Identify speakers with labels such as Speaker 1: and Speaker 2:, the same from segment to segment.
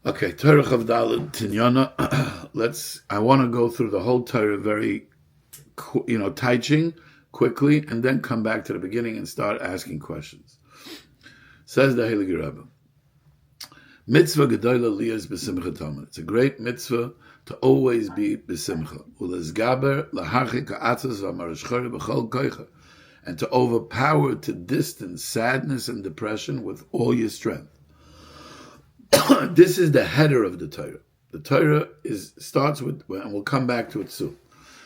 Speaker 1: Okay, Torah Chavdalad Tinyana. I want to go through the whole Torah very, teaching quickly, and then come back to the beginning and start asking questions. Says the Heilige Rebbe, Mitzvah Gedola Liyas B'Simcha Tama. It's a great mitzvah to always be B'Simcha. Ulezgaber Laharchik Ha'atzos V'Marashchore B'Chol Koicha. And to overpower, to distance sadness and depression with all your strength. This is the header of the Torah. The Torah starts with, and we'll come back to it soon.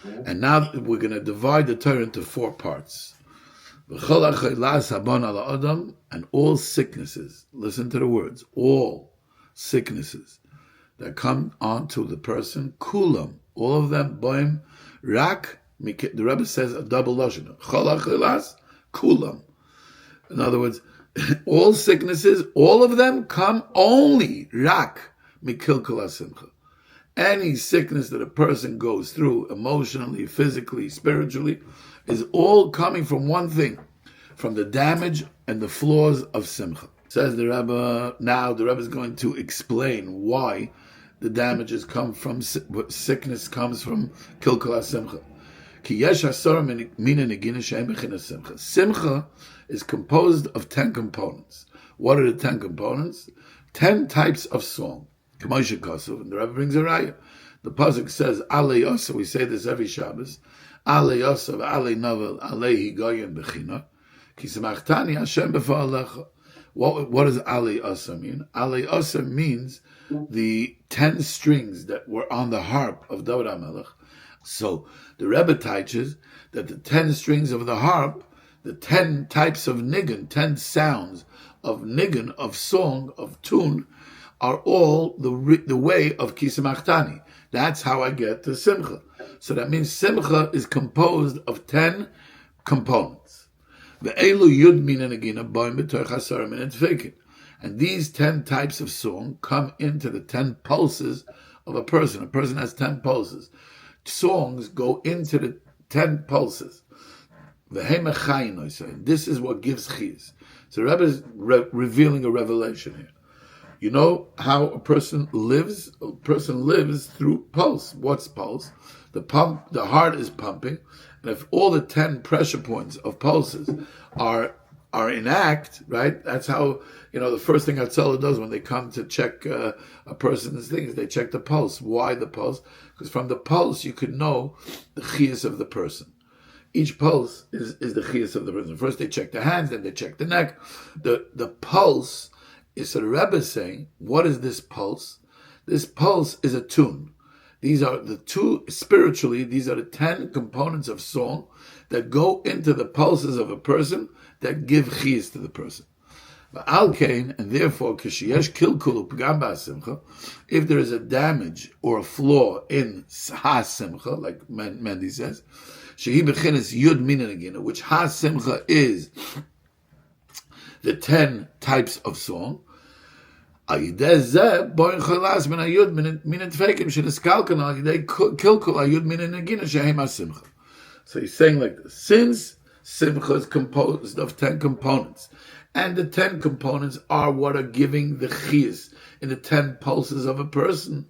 Speaker 1: And now we're going to divide the Torah into 4 parts. And all sicknesses, listen to the words, all sicknesses that come onto the person, kulam, all of them, boim, rak, the Rebbe says a double lashon, kulam. In other words, all sicknesses, all of them come only rak mikil kol simcha. Any sickness that a person goes through emotionally, physically, spiritually, is all coming from one thing, from the damage and the flaws of simcha. Says the Rebbe, now the Rebbe is going to explain why the damages come from, sickness comes from kil kol simcha. Simcha is composed of 10 components. What are the 10 components? 10 types of song. And the Rebbe brings a raya. The pasuk says, Ale Yosef, we say this every Shabbos, Ale Yosef, Ale Novel, Ale Higoyen Bechina, Ki Samachtani Hashem B'Fa'alecha. What does Ale Yosef mean? Ale Yosef means the 10 strings that were on the harp of David HaMelech. So the Rebbe teaches that the 10 strings of the harp, the 10 types of niggun, 10 sounds of niggun, of song, of tune, are all the way of Kisamachtani. That's how I get to Simcha. So that means Simcha is composed of 10 components. And these 10 types of song come into the 10 pulses of a person. A person has 10 pulses. Songs go into the 10 pulses. This is what gives chiyus. So Rebbe is revealing a revelation here. You know how a person lives? A person lives through pulse. What's pulse? The heart is pumping, and if all the 10 pressure points of pulses are in act, right? That's how, the first thing Hatzalah does when they come to check a person's things, they check the pulse. Why the pulse? Because from the pulse you could know the chiyus of the person. Each pulse is the chiyus of the person. First they check the hands, then they check the neck. The pulse is, so the Rebbe is saying, what is this pulse? This pulse is a tune. These are the two, spiritually, these are the 10 components of song that go into the pulses of a person that give chiyus to the person. And therefore, if there is a damage or a flaw in ha-simcha, like Mendy says, which ha-simcha is the 10 types of song, so he's saying like this, since simcha is composed of 10 components, and the 10 components are what are giving the chiyus in the 10 pulses of a person,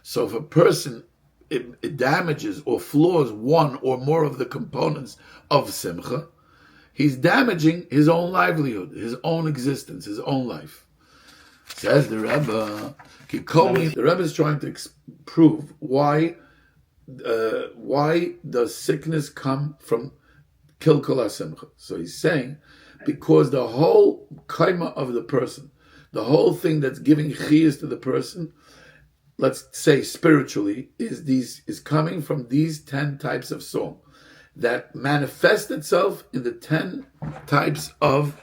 Speaker 1: so if a person it damages or flaws one or more of the components of simcha, he's damaging his own livelihood, his own existence, his own life. Says the Rebbe, the Rebbe is trying to prove why does sickness come from kil kol hasimcha. So he's saying, because the whole kaima of the person, the whole thing that's giving chiyus to the person, let's say spiritually, is coming from these 10 types of song that manifest itself in the 10 types of,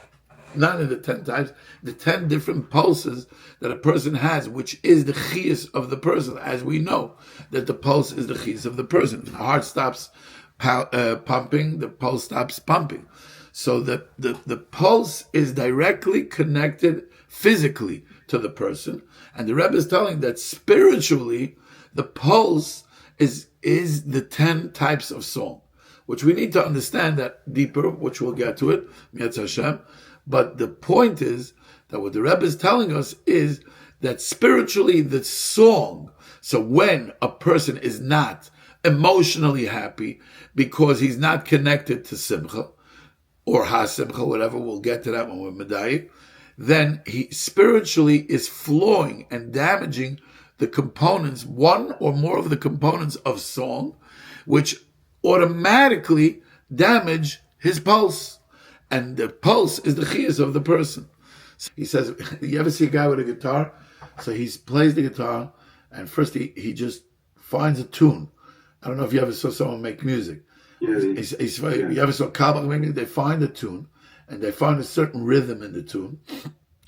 Speaker 1: not in the 10 types, the 10 different pulses that a person has, which is the chiyus of the person, as we know that the pulse is the chiyus of the person. If the heart stops pumping, the pulse stops pumping. So the pulse is directly connected physically to the person, and the Rebbe is telling that spiritually, the pulse is the 10 types of song, which we need to understand that deeper, which we'll get to it, Mi'etz Hashem. But the point is that what the Rebbe is telling us is that spiritually the song, so when a person is not emotionally happy because he's not connected to Simcha, or Ha-Simcha, whatever, we'll get to that when we're Medayik, then he spiritually is flowing and damaging the components, one or more of the components of song, which automatically damage his pulse. And the pulse is the chiyas of the person. So he says, you ever see a guy with a guitar? So he plays the guitar, and first he just finds a tune. I don't know if you ever saw someone make music. Yeah, you ever saw Kabbalah make music? They find a tune, and they find a certain rhythm in the tune,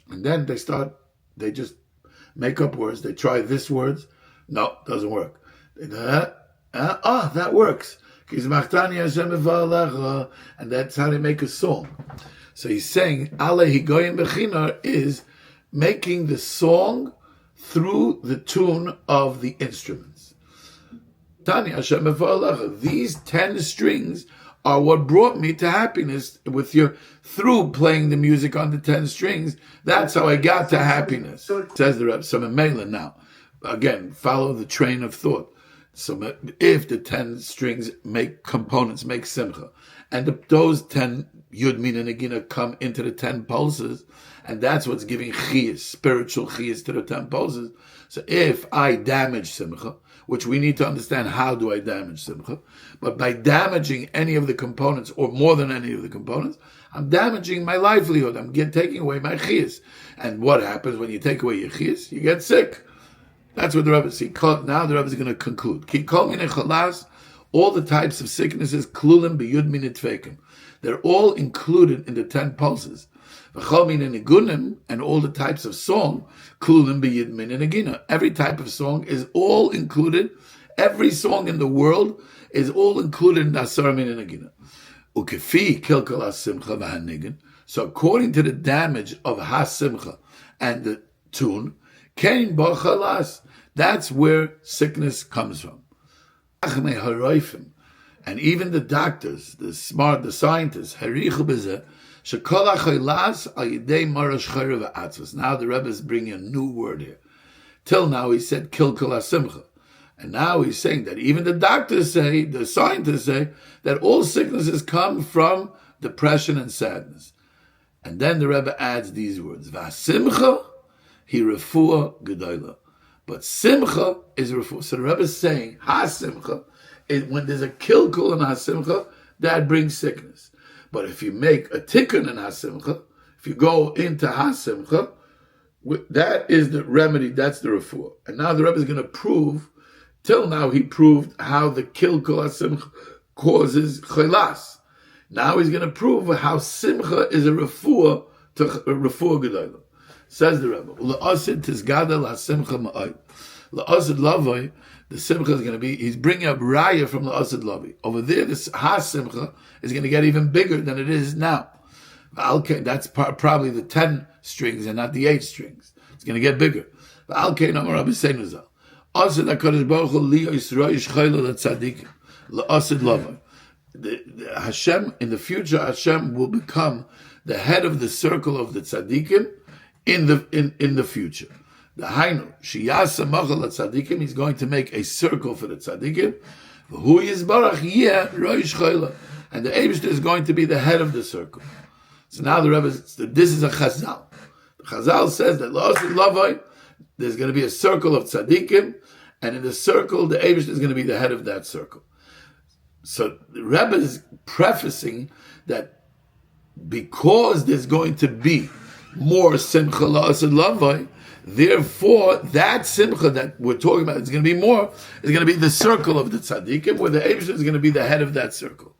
Speaker 1: and then they just make up words. They try this words. No, doesn't work. That works. And that's how they make a song. So he's saying, Ale Higoyim Bechinar is making the song through the tune of the instruments. These 10 strings are what brought me to happiness through playing the music on the 10 strings. That's how I got to happiness. Says the Rebbe. So Memela now, again, follow the train of thought. So if the 10 strings make simcha, and those 10 yud min and nagina come into the 10 pulses, and that's what's giving chiyas, spiritual chiyas to the 10 pulses. So if I damage simcha, which we need to understand, how do I damage simcha? But by damaging any of the components, or more than any of the components, I'm damaging my livelihood. I'm taking away my chiyas. And what happens when you take away your chiyas? You get sick. That's what the Rebbe says. Now the Rebbe is going to conclude. All the types of sicknesses, klulim b'yud min tvekim, they're all included in the 10 pulses. V'chol min nigunim, and all the types of song, klulim b'yud min nagina. Every type of song is all included. Every song in the world is all included in asar min nagina. Ukefi kilkal hasimcha v'hanigin. So according to the damage of hasimcha and the tune, Kain b'chalas, that's where sickness comes from. And even the doctors, the scientists, now the Rebbe is bringing a new word here. Till now he said kilkal simcha, and now he's saying that even the doctors say, the scientists say, that all sicknesses come from depression and sadness. And then the Rebbe adds these words: Vasimcha hi refuah gedola. But simcha is refuah. So the Rebbe is saying, ha-simcha, when there's a kilkul in ha-simcha, that brings sickness. But if you make a tikkun in ha-simcha, if you go into ha-simcha, that is the remedy, that's the refuah. And now the Rebbe is going to prove, till now he proved how the kilkul ha-simcha causes chilas. Now he's going to prove how simcha is a refuah to refuah gedola. Says the Rebbe, L'asid tizgada la-simcha ma'ay. L'asid lavai, the simcha is going to be, he's bringing up raya from l'asid lavai. Over there, this ha-simcha is going to get even bigger than it is now. That's probably the 10 strings and not the 8 strings. It's going to get bigger. L'asid HaKadosh Baruch Hu li yisra'ish chayla l'tzadikim. L'asid lavai. Hashem, in the future, Hashem will become the head of the circle of the tzadikim, in the future. The Hainu, Shiyasa Machal Tzadikim, he's going to make a circle for the Tzadikim. Who is Barach Yeh Roish Chayla. And the Eibishter is going to be the head of the circle. So now the Rebbe, this is a Chazal. The Chazal says that L'Asid Lavai, there's going to be a circle of Tzadikim, and in the circle, the Eibishter is going to be the head of that circle. So the Rebbe is prefacing that because there's going to be more simcha la'asad lavai, therefore that simcha that we're talking about is going to be more, is going to be the circle of the tzaddikim, where the Eibishter is going to be the head of that circle.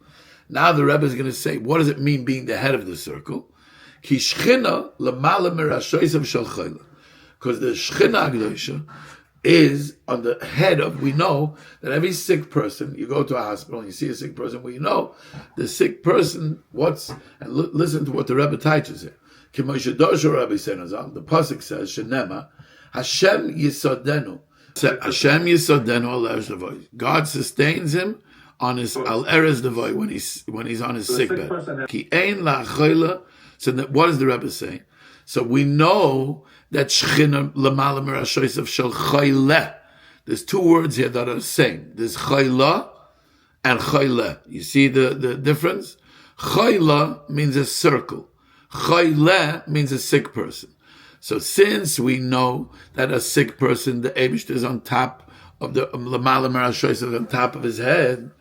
Speaker 1: Now the Rebbe is going to say, what does it mean being the head of the circle? Ki shchina l'mala merashoisav shel chayla. Because the shchina agdosha is on the head of, we know that every sick person, you go to a hospital and you see a sick person, well, you know the sick person, listen to what the Rebbe teaches here. The pasuk says, "Shenema Hashem Yisodenu." Hashem Yisodenu al eres devoy. God sustains him on his al eres devoy when he's on his sick bed. Ki ein la chayla. So what does the Rebbe say? So we know that Shechina Lamala Merashoisav Shel Chayle. There's two words here that are the same. There's Chayla and Chayle. You see the difference? Chayla means a circle. Chayle means a sick person. So since we know that a sick person, the Eibishter is on top of the Lamala Merashoisav, on top of his head.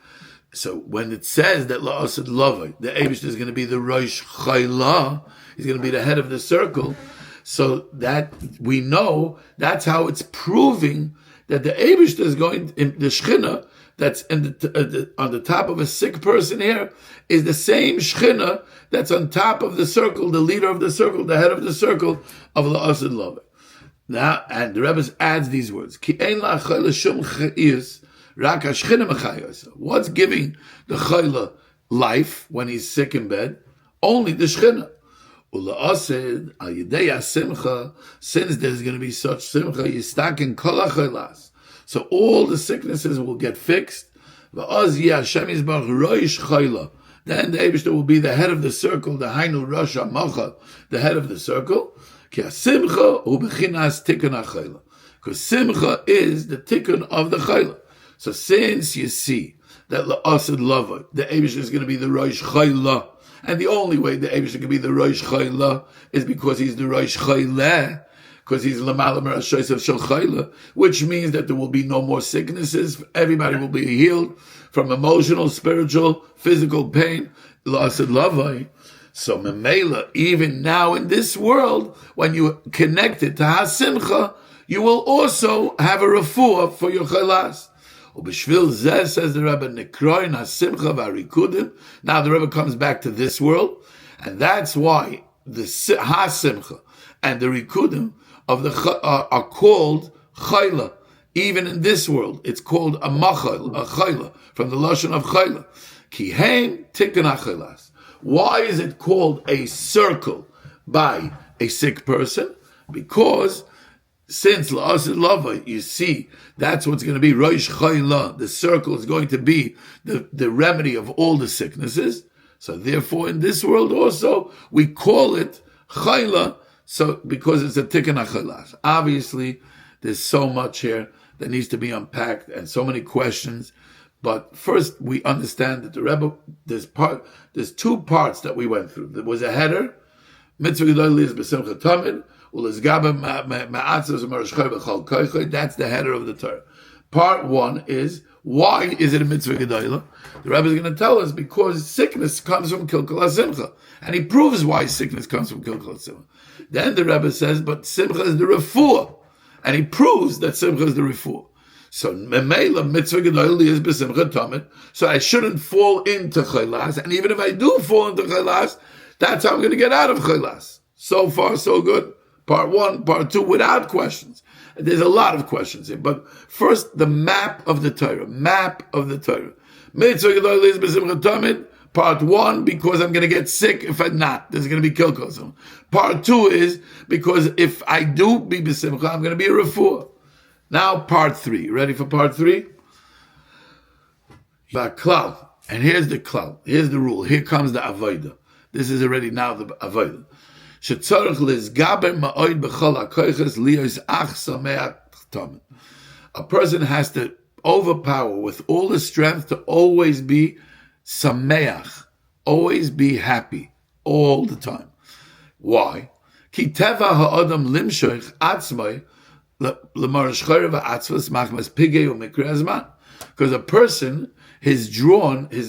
Speaker 1: So when it says that La'asad Lavai, the Eibishter is going to be the Rosh Chayla, he's going to be the head of the circle. So that we know, that's how it's proving that the Eibishter is going, in the Shechina that's on the top of a sick person here, is the same Shechina that's on top of the circle, the leader of the circle, the head of the circle of La'asad Lavai. Now, and the Rebbe adds these words, Ki ein la'achayla shum chayis, rak ha'shechina mechayos. What's giving the chayla life when he's sick in bed? Only the Shechina. Ula'asid, al yidei ha'simcha, since there's going to be such simcha, yistakin kol ha'chaylas. So all the sicknesses will get fixed. Va'az yeh Hashem yizbarach roish chayla. Then the Eibishter will be the head of the circle, the Hainu Rosh HaMacha, the head of the circle. Because simcha is the tikkun of the chayla. So since you see that la'asad lava, the Eibishter is going to be the Rosh Chayla, and the only way the Eibishter can be the Rosh Chayla is because he's the Rosh Chayla, because he's Lamala Merashoisav Shel Chayla, which means that there will be no more sicknesses. Everybody will be healed from emotional, spiritual, physical pain. La'asad lava. So Memela, even now in this world, when you connect it to HaSimcha, you will also have a refuah for your chalas. Ubishvil zeh, says the Rebbe, nekroin HaSimcha v'arikudim. Now the Rebbe comes back to this world, and that's why the HaSimcha and the rikudim of the are called chayla. Even in this world, it's called a machal, a chayla, from the lashon of chayla. Ki heim tikkun hachalas. Why is it called a circle by a sick person? Because since la'asad lava, you see, that's what's going to be Rosh Chayla. The circle is going to be the remedy of all the sicknesses. So therefore, in this world also, we call it Chayla, so because it's a tikkun hachalas. Obviously, there's so much here that needs to be unpacked and so many questions. But first, we understand that the Rebbe, there's two parts that we went through. There was a header, mitzvah gedol is b'simcha tamid, ulizgabe ma'atzos u'marashchay b'chol koichoy. That's the header of the Torah. Part one is, why is it a mitzvah gedolah? The Rebbe is going to tell us because sickness comes from kilkul hasimcha, and he proves why sickness comes from kilkul hasimcha. Then the Rebbe says, but simcha is the refuah, and he proves that simcha is the refuah. So memela mitzvah gedolah is b'simcha tamid. So I shouldn't fall into chaylas, and even if I do fall into chaylas, that's how I'm going to get out of chaylas. So far, so good. Part one, part two, without questions. There's a lot of questions here, but first the map of the Torah. Map of the Torah. Mitzvah gedolah is b'simcha tamid. Part one, because I'm going to get sick if I'm not. There's going to be kilkos. Part two is because if I do be b'simcha, I'm going to be a refuah. Now, part three. Ready for part three? Klal. And here's the klal. Here's the rule. Here comes the avodah. This is already now the avodah. A person has to overpower with all the strength to always be sameach, always be happy, all the time. Why? Ki teva ha'adam limshoich atzmai. Because a person, his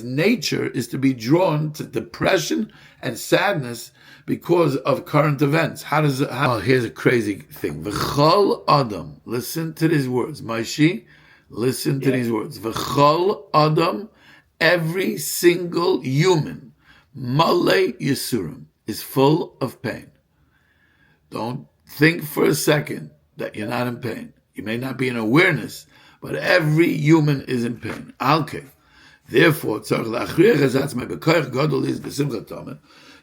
Speaker 1: nature is to be drawn to depression and sadness because of current events. Here's a crazy thing. V'chol adam, listen to these words. Maishi, listen to these words. V'chol adam, every single human, malei yisurim, is full of pain. Don't think for a second that you're not in pain. You may not be in awareness, but every human is in pain. Okay. Therefore,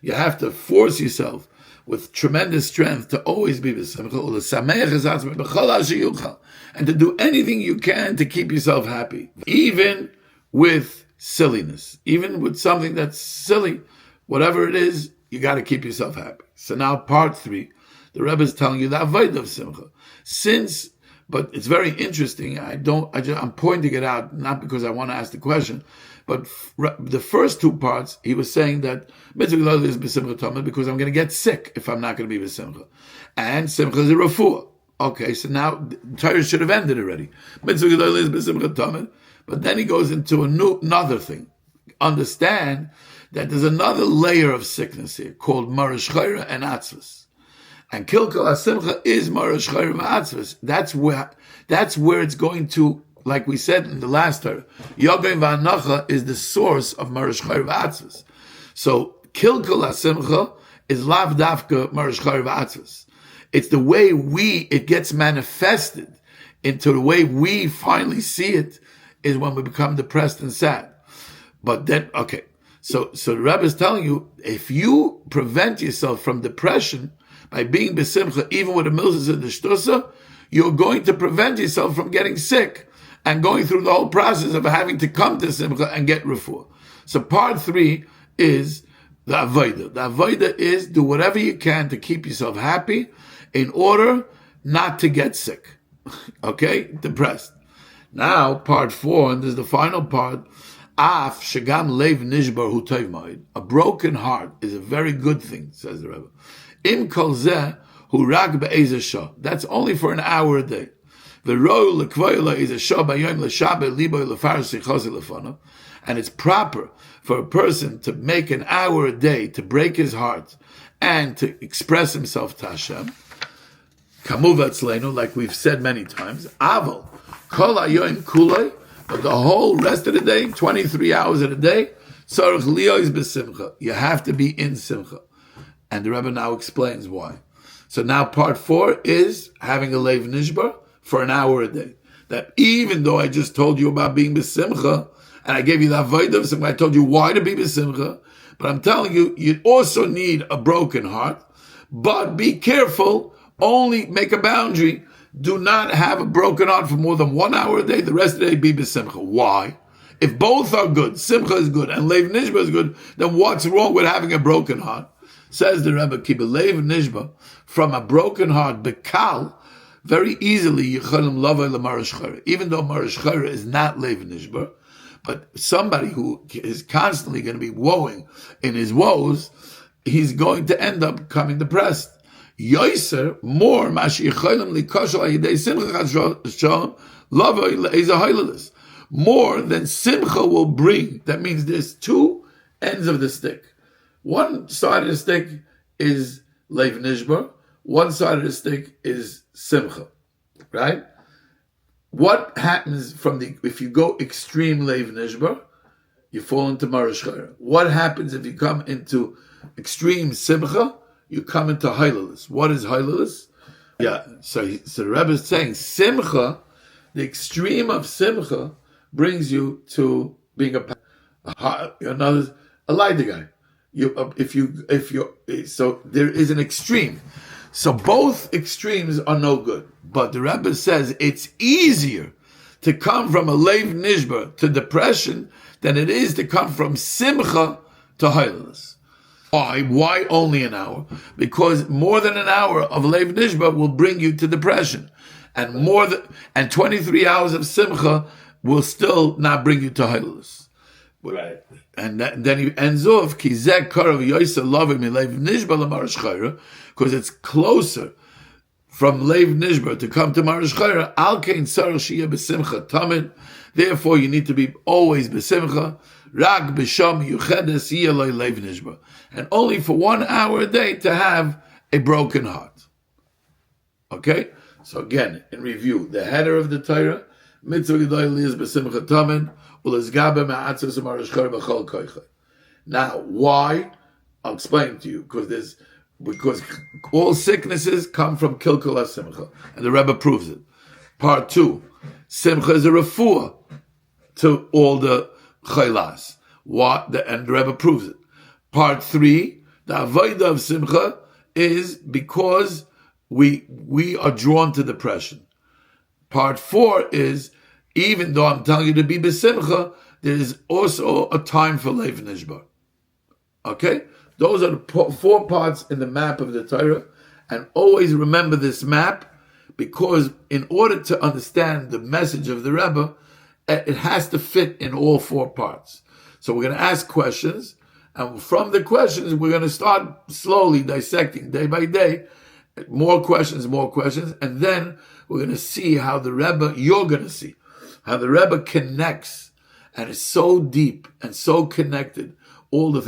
Speaker 1: you have to force yourself with tremendous strength to always be b'simcha, and to do anything you can to keep yourself happy. Even with silliness, even with something that's silly, whatever it is, you got to keep yourself happy. So now part three. The Rebbe is telling you the avodah of simcha. But it's very interesting. I'm pointing it out not because I want to ask the question, but the first two parts he was saying that mitzvah gedolah is b'simcha tamid because I'm going to get sick if I'm not going to be b'simcha, and simcha is a refuah. Okay, so now the Torah should have ended already. Mitzvah gedolah is b'simcha tamid, but then he goes into another thing. Understand that there's another layer of sickness here called marash chayra and atzvus. And kilkal hasimcha is marash chayra v'atzvus. That's where it's going to, like we said in the last Torah, Yogim v'anacha is the source of marash chayra v'atzvus. So kilkal hasimcha is lav dafka marash chayra v'atzvus. It's the way it gets manifested into the way we finally see it is when we become depressed and sad. But then, okay, so the Rebbe is telling you, if you prevent yourself from depression by being besimcha, even with a milzis and the shtusa, you're going to prevent yourself from getting sick and going through the whole process of having to come to simcha and get refuah. So part 3 is the avodah. The avodah is do whatever you can to keep yourself happy in order not to get sick. Okay? Depressed. Now, part 4, and this is the final part, Af shagam leiv nishbar hu tov ma'id. A broken heart is a very good thing, says the Rebbe. Im kol zeh hu rag be'ezeh shah. That's only for an hour a day. V'roi l'kvoyla is a shah b'yom l'shabbat libo l'faris sichosi l'fanav. And it's proper for a person to make an hour a day to break his heart and to express himself to Hashem. Kamuva tzleinu, like we've said many times. Aval kol hayoim kulei. But the whole rest of the day, 23 hours of the day, tzarich lios b'simcha. You have to be in simcha. And the Rebbe now explains why. So now part 4 is having a leiv nishbar for an hour a day. That even though I just told you about being b'simcha, and I gave you the avodah of simcha, I told you why to be b'simcha, but I'm telling you, you also need a broken heart. But be careful, only make a boundary. Do not have a broken heart for more than 1 hour a day. The rest of the day be b'simcha. Why? If both are good, simcha is good and leiv nishba is good, then what's wrong with having a broken heart? Says the Rebbe, ki b'leiv nishba, from a broken heart, bekal, very easily yichalim lavai l'marash chayra. Even though marash chayra is not leiv nishba, but somebody who is constantly going to be woeing in his woes, he's going to end up becoming depressed. Yoiser, more, more than simcha will bring. That means there's two ends of the stick. One side of the stick is leiv nishbar. One side of the stick is simcha. Right? What happens if you go extreme leiv nishbar, you fall into marash chayra. What happens if you come into extreme simcha? You come into Hailalis. What is Hailalis? Yeah, so the Rebbe is saying Simcha, the extreme of Simcha, brings you to being a lighter guy. So there is an extreme. So both extremes are no good. But the Rebbe says it's easier to come from a leiv nishbar to depression than it is to come from Simcha to Hailalis. Why only an hour? Because more than an hour of leiv nishba will bring you to depression, and 23 hours of simcha will still not bring you to Hailalis. Right. And then he ends off kizek karav yoisa lavim leiv nishba lamarash chayra, because it's closer from leiv nishba to come to marash chayra. Al kein sarach shiyah besimcha tamid. Therefore, you need to be always besimcha. Rag b'sham yuchedes yeloi leiv nishba, and only for 1 hour a day to have a broken heart. Okay, so again in review, the header of the Torah: mitzvah gedolah is b'simcha tamid ulezgabe ma'atzos u'marash chayra b'chol koycha. Now, why? I'll explain to you. Because all sicknesses come from kilkul hasimcha, and the Rebbe proves it. Part 2, simcha is a refuah to all the chaylas. And the Rebbe proves it. Part 3, the avodah of simcha is because we are drawn to depression. Part 4 is, even though I'm telling you to be besimcha, there is also a time for leiv nishbar. Okay? Those are the 4 parts in the map of the Torah. And always remember this map, because in order to understand the message of the Rebbe, it has to fit in all four parts. So we're going to ask questions, and from the questions, we're going to start slowly dissecting day by day, more questions, and then we're going to see how the Rebbe, you're going to see how the Rebbe connects, and is so deep and so connected, all the